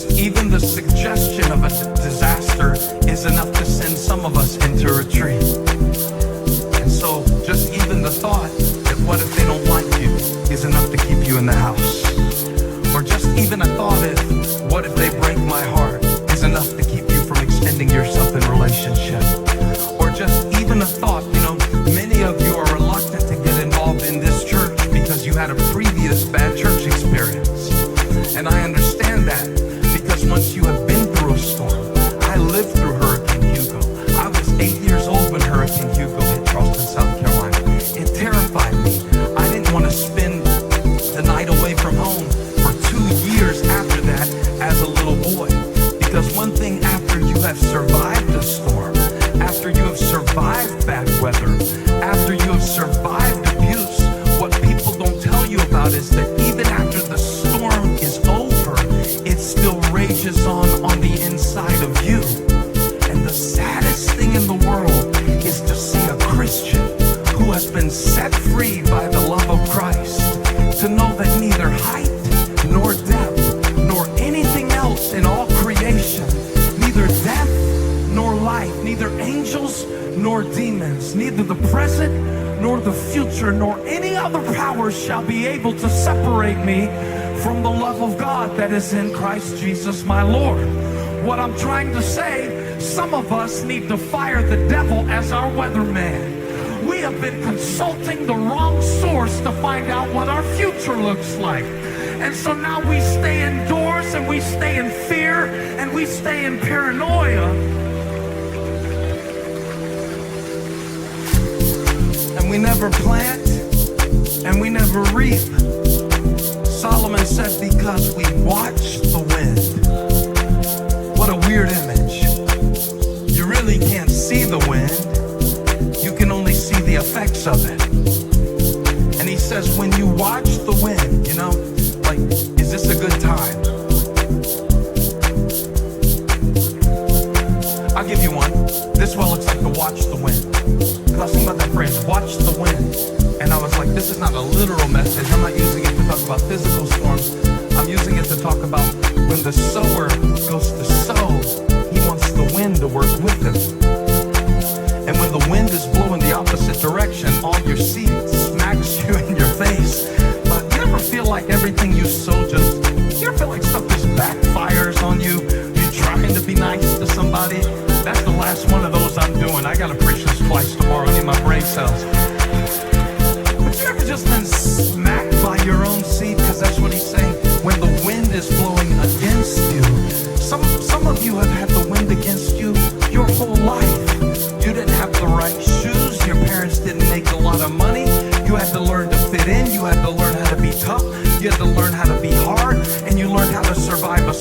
just even the suggestion of a disaster is enough to send some of us into retreat. And so just even the thought that what if they don't like you is enough to keep you in the house. Or just even a thought of what if they break my heart is enough to keep you from extending yourself in relationship. Or just even a thought, many of you are reluctant to get involved in this church because you had a previous bad church experience. And I understand that, because once you have been through a storm, I lived through Hurricane Hugo. I was 8 years old when Hurricane Hugo hit Charleston, South Carolina. It terrified me. I didn't want to spend the night away from home for 2 years after that as a little boy. Because one thing, after you have survived a storm, after you have survived bad weather, after you have survived abuse, what people don't tell you about is that even after the storm is over, it still rages on the inside of you. And the saddest thing in the world is to see a Christian who has been set free by the love of Christ, to know that neither height nor depth nor anything else in all creation, neither death nor life, neither angels nor demons, neither the present nor the future, nor any other power shall be able to separate me from the love of God that is in Christ Jesus my Lord. What I'm trying to say, some of us need to fire the devil as our weatherman. We have been consulting the wrong source to find out what our future looks like. And so now we stay indoors, and we stay in fear, and we stay in paranoia. And we never plant, and we never reap. Solomon said, because we watch the wind. What a weird image. You really can't see the wind. You can only see the effects of it. And he says, when you watch the wind, like, is this a good time? I'll give you one. This well looks like to watch the wind. Because I was thinking about that phrase, watch the wind. And I was like, this is not a literal message. I'm not using it to talk about physical storms. I'm using it to talk about when the sower goes to sow, he wants the wind to work with him. And when the wind is blowing the opposite direction, all your seed smacks you in your face. But you ever feel like everything you sow you ever feel like stuff just backfires on you? You're trying to be nice to somebody. That's the last one of those I'm doing. I gotta preach this twice tomorrow. I need my brain cells. But you ever just been smacked by your own seed? Because that's what he's saying. When the wind is blowing against you, some of you have had the wind against you your whole life. You didn't have the right shoes. Your parents didn't make a lot of money. You had to learn to fit in. You had to learn how to be tough. You had to learn how to be hard. And you learned how to survive a